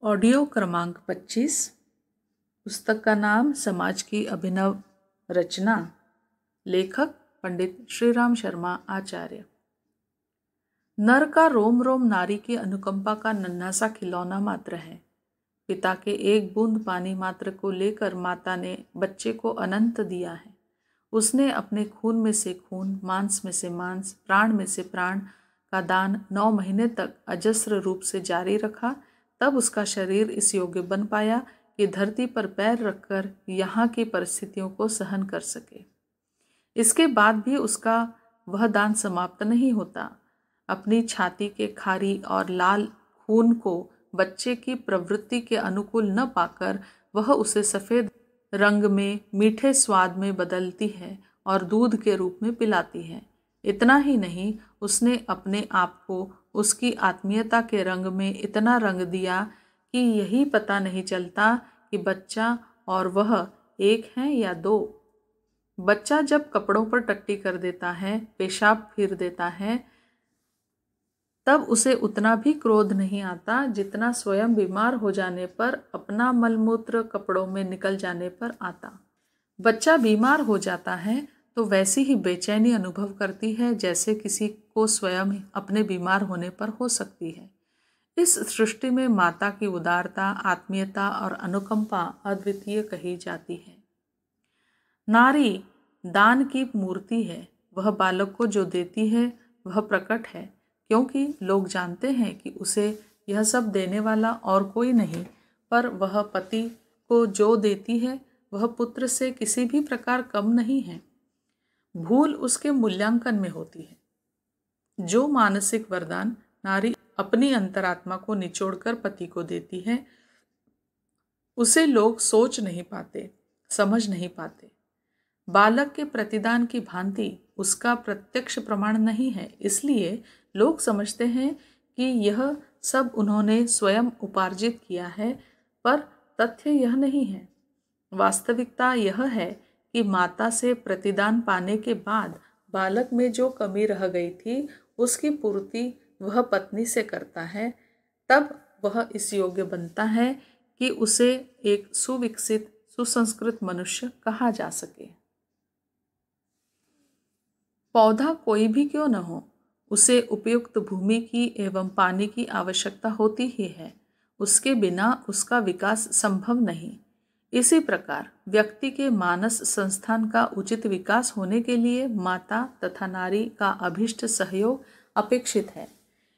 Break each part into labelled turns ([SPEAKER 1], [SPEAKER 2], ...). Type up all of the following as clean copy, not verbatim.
[SPEAKER 1] Audio क्रमांक 25। पुस्तक का नाम समाज की अभिनव रचना। लेखक पंडित श्रीराम शर्मा आचार्य। नर का रोम रोम नारी की अनुकंपा का नन्हा सा खिलौना मात्र है। पिता के एक बूंद पानी मात्र को लेकर माता ने बच्चे को अनंत दिया है। उसने अपने खून में से खून, मांस में से मांस, प्राण में से प्राण का दान 9 महीने तक अजस्र रूप से जारी रखा। तब उसका शरीर इस योग्य बन पाया कि धरती पर पैर रखकर यहाँ की परिस्थितियों को सहन कर सके। इसके बाद भी उसका वह दान समाप्त नहीं होता। अपनी छाती के खारी और लाल खून को बच्चे की प्रवृत्ति के अनुकूल न पाकर वह उसे सफ़ेद रंग में, मीठे स्वाद में बदलती है और दूध के रूप में पिलाती है। इतना ही नहीं, उसने अपने आप को उसकी आत्मीयता के रंग में इतना रंग दिया कि यही पता नहीं चलता कि बच्चा और वह एक हैं या दो। बच्चा जब कपड़ों पर टट्टी कर देता है, पेशाब फिर देता है, तब उसे उतना भी क्रोध नहीं आता जितना स्वयं बीमार हो जाने पर, अपना मलमूत्र कपड़ों में निकल जाने पर आता। बच्चा बीमार हो जाता है तो वैसी ही बेचैनी अनुभव करती है जैसे किसी को स्वयं अपने बीमार होने पर हो सकती है। इस सृष्टि में माता की उदारता, आत्मीयता और अनुकंपा अद्वितीय कही जाती है। नारी दान की मूर्ति है। वह बालक को जो देती है वह प्रकट है, क्योंकि लोग जानते हैं कि उसे यह सब देने वाला और कोई नहीं, पर वह पति को जो देती है वह पुत्र से किसी भी प्रकार कम नहीं है। भूल उसके मूल्यांकन में होती है। जो मानसिक वरदान नारी अपनी अंतरात्मा को निचोड़कर पति को देती है, उसे लोग सोच नहीं पाते, समझ नहीं पाते। बालक के प्रतिदान की भांति उसका प्रत्यक्ष प्रमाण नहीं है, इसलिए लोग समझते हैं कि यह सब उन्होंने स्वयं उपार्जित किया है, पर तथ्य यह नहीं है। वास्तविकता यह है कि माता से प्रतिदान पाने के बाद बालक में जो कमी रह गई थी, उसकी पूर्ति वह पत्नी से करता है। तब वह इस योग्य बनता है कि उसे एक सुविकसित, सुसंस्कृत मनुष्य कहा जा सके। पौधा कोई भी क्यों न हो, उसे उपयुक्त भूमि की एवं पानी की आवश्यकता होती ही है। उसके बिना उसका विकास संभव नहीं। इसी प्रकार व्यक्ति के मानस संस्थान का उचित विकास होने के लिए माता तथा नारी का अभिष्ट सहयोग अपेक्षित है।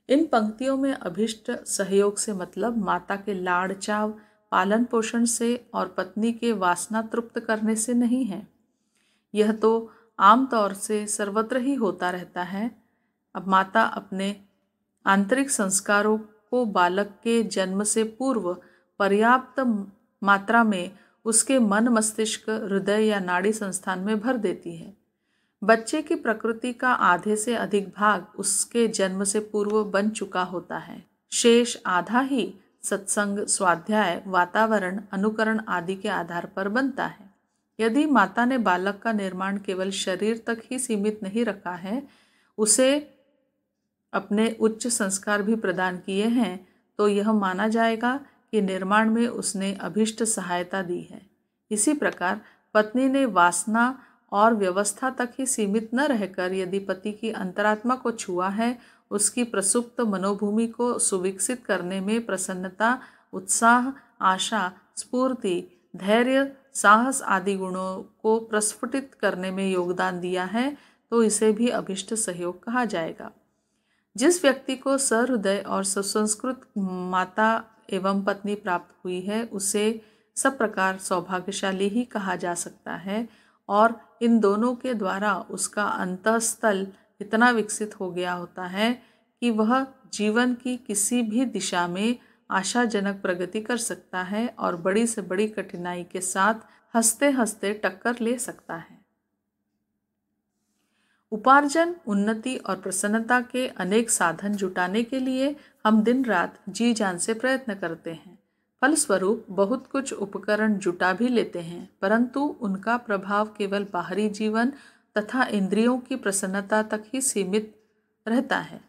[SPEAKER 1] इन पंक्तियों में अभिष्ट सहयोग से मतलब माता के लाड़ चाव, पालन पोषण से और पत्नी के वासना तृप्त करने से नहीं है। यह तो आमतौर से सर्वत्र ही होता रहता है। अब माता अपने आंतरिक संस्कारों को बालक के जन्म से पूर्व पर्याप्त मात्रा में उसके मन, मस्तिष्क, हृदय या नाड़ी संस्थान में भर देती है। बच्चे की प्रकृति का आधे से अधिक भाग उसके जन्म से पूर्व बन चुका होता है। शेष आधा ही सत्संग, स्वाध्याय, वातावरण, अनुकरण आदि के आधार पर बनता है। यदि माता ने बालक का निर्माण केवल शरीर तक ही सीमित नहीं रखा है, उसे अपने उच्च संस्कार भी प्रदान किए हैं, तो यह माना जाएगा कि निर्माण में उसने अभिष्ट सहायता दी है। इसी प्रकार पत्नी ने वासना और व्यवस्था तक ही सीमित न रहकर यदि पति की अंतरात्मा को छुआ है, उसकी प्रसुप्त मनोभूमि को सुविकसित करने में प्रसन्नता, उत्साह, आशा, स्फूर्ति, धैर्य, साहस आदि गुणों को प्रस्फुटित करने में योगदान दिया है, तो इसे भी अभिष्ट सहयोग कहा जाएगा। जिस व्यक्ति को सहृदय और सुसंस्कृत माता एवं पत्नी प्राप्त हुई है, उसे सब प्रकार सौभाग्यशाली ही कहा जा सकता है, और इन दोनों के द्वारा उसका अंतःस्थल इतना विकसित हो गया होता है कि वह जीवन की किसी भी दिशा में आशाजनक प्रगति कर सकता है और बड़ी से बड़ी कठिनाई के साथ हंसते हंसते टक्कर ले सकता है। उपार्जन, उन्नति और प्रसन्नता के अनेक साधन जुटाने के लिए हम दिन रात जी जान से प्रयत्न करते हैं। फलस्वरूप बहुत कुछ उपकरण जुटा भी लेते हैं, परंतु उनका प्रभाव केवल बाहरी जीवन तथा इंद्रियों की प्रसन्नता तक ही सीमित रहता है।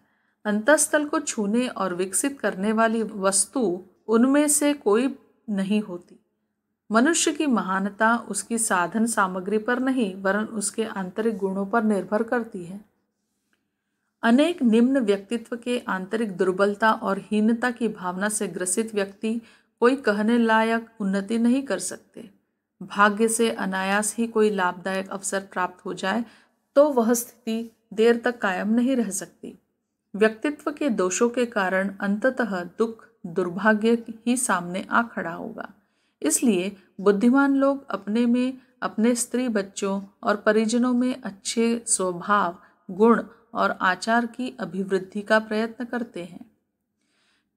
[SPEAKER 1] अंतःस्थल को छूने और विकसित करने वाली वस्तु उनमें से कोई नहीं होती। मनुष्य की महानता उसकी साधन सामग्री पर नहीं वरन उसके आंतरिक गुणों पर निर्भर करती है। अनेक निम्न व्यक्तित्व के आंतरिक दुर्बलता और हीनता की भावना से ग्रसित व्यक्ति कोई कहने लायक उन्नति नहीं कर सकते। भाग्य से अनायास ही कोई लाभदायक अवसर प्राप्त हो जाए तो वह स्थिति देर तक कायम नहीं रह सकती। व्यक्तित्व के दोषों के कारण अंततः दुख दुर्भाग्य ही सामने आ खड़ा होगा। इसलिए बुद्धिमान लोग अपने में, अपने स्त्री बच्चों और परिजनों में अच्छे स्वभाव, गुण और आचार की अभिवृद्धि का प्रयत्न करते हैं,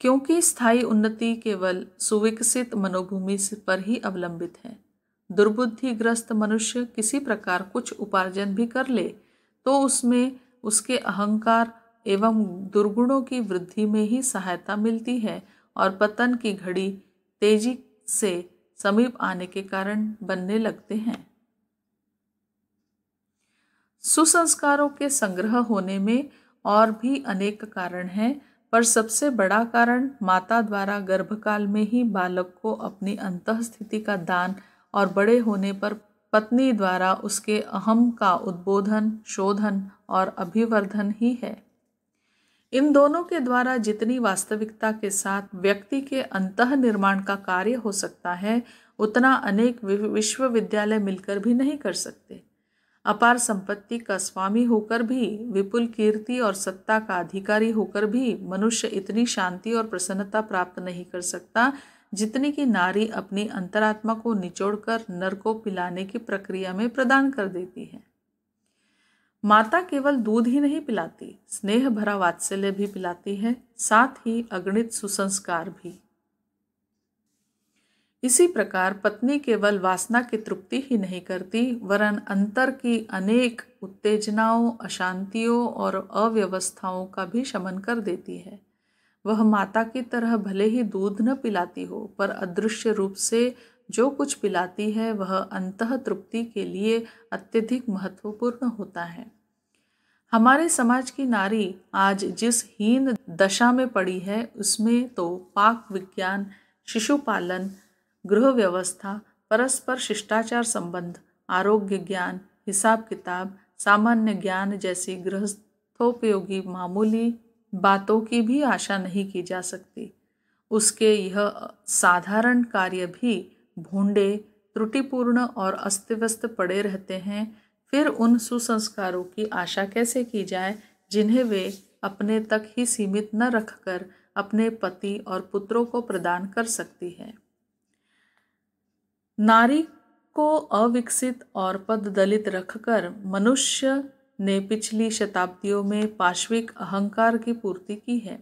[SPEAKER 1] क्योंकि स्थायी उन्नति केवल सुविकसित मनोभूमि पर ही अवलंबित है। दुर्बुद्धिग्रस्त मनुष्य किसी प्रकार कुछ उपार्जन भी कर ले तो उसमें उसके अहंकार एवं दुर्गुणों की वृद्धि में ही सहायता मिलती है और पतन की घड़ी तेजी से समीप आने के कारण बनने लगते हैं। सुसंस्कारों के संग्रह होने में और भी अनेक कारण हैं, पर सबसे बड़ा कारण माता द्वारा गर्भकाल में ही बालक को अपनी अंतःस्थिति का दान और बड़े होने पर पत्नी द्वारा उसके अहम का उद्बोधन, शोधन और अभिवर्धन ही है। इन दोनों के द्वारा जितनी वास्तविकता के साथ व्यक्ति के अंतः निर्माण का कार्य हो सकता है, उतना अनेक विश्वविद्यालय मिलकर भी नहीं कर सकते। अपार संपत्ति का स्वामी होकर भी, विपुल कीर्ति और सत्ता का अधिकारी होकर भी मनुष्य इतनी शांति और प्रसन्नता प्राप्त नहीं कर सकता जितनी कि नारी अपनी अंतरात्मा को निचोड़कर नर को पिलाने की प्रक्रिया में प्रदान कर देती है। माता केवल दूध ही नहीं पिलाती, स्नेह भरा वात्सल्य भी पिलाती है, साथ ही अगणित सुसंस्कार भी। इसी प्रकार पत्नी केवल वासना की तृप्ति ही नहीं करती वरन अंतर की अनेक उत्तेजनाओं, अशांतियों और अव्यवस्थाओं का भी शमन कर देती है। वह माता की तरह भले ही दूध न पिलाती हो, पर अदृश्य रूप से जो कुछ पिलाती है वह अंतः तृप्ति के लिए अत्यधिक महत्वपूर्ण होता है। हमारे समाज की नारी आज जिस हीन दशा में पड़ी है उसमें तो पाक विज्ञान, शिशुपालन, गृह व्यवस्था, परस्पर शिष्टाचार संबंध, आरोग्य ज्ञान, हिसाब किताब, सामान्य ज्ञान जैसी गृहस्थोपयोगी मामूली बातों की भी आशा नहीं की जा सकती। उसके यह साधारण कार्य भी भूंडे, त्रुटिपूर्ण और अस्तव्यस्त पड़े रहते हैं। फिर उन सुसंस्कारों की आशा कैसे की जाए जिन्हें वे अपने तक ही सीमित न रखकर अपने पति और पुत्रों को प्रदान कर सकती है। नारी को अविकसित और पददलित रखकर मनुष्य ने पिछली शताब्दियों में पाश्विक अहंकार की पूर्ति की है।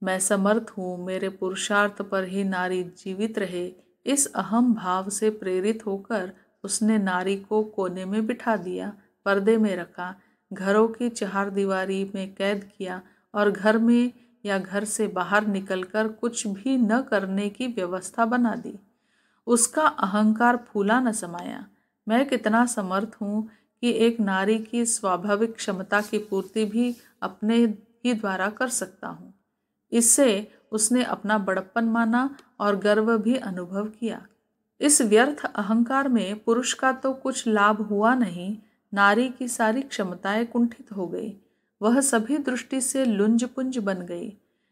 [SPEAKER 1] मैं समर्थ हूँ, मेरे पुरुषार्थ पर ही नारी जीवित रहे, इस अहम भाव से प्रेरित होकर उसने नारी को कोने में बिठा दिया, पर्दे में रखा, घरों की चारदीवारी में कैद किया और घर में या घर से बाहर निकलकर कुछ भी न करने की व्यवस्था बना दी। उसका अहंकार फूला न समाया। मैं कितना समर्थ हूँ कि एक नारी की स्वाभाविक क्षमता की पूर्ति भी अपने ही द्वारा कर सकता हूँ। इससे उसने अपना बड़प्पन माना और गर्व भी अनुभव किया। इस व्यर्थ अहंकार में पुरुष का तो कुछ लाभ हुआ नहीं, नारी की सारी क्षमताएं कुंठित हो गई। वह सभी दृष्टि से लुंज पुंज बन गई।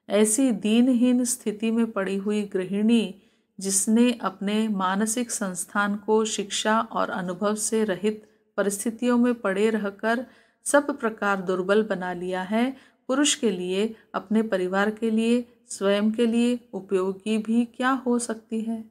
[SPEAKER 1] ऐसी दीनहीन स्थिति में पड़ी हुई गृहिणी जिसने अपने मानसिक संस्थान को शिक्षा और अनुभव से रहित परिस्थितियों में पड़े रहकर सब प्रकार दुर्बल बना लिया है, पुरुष के लिए, अपने परिवार के लिए, स्वयं के लिए उपयोगी भी क्या हो सकती है।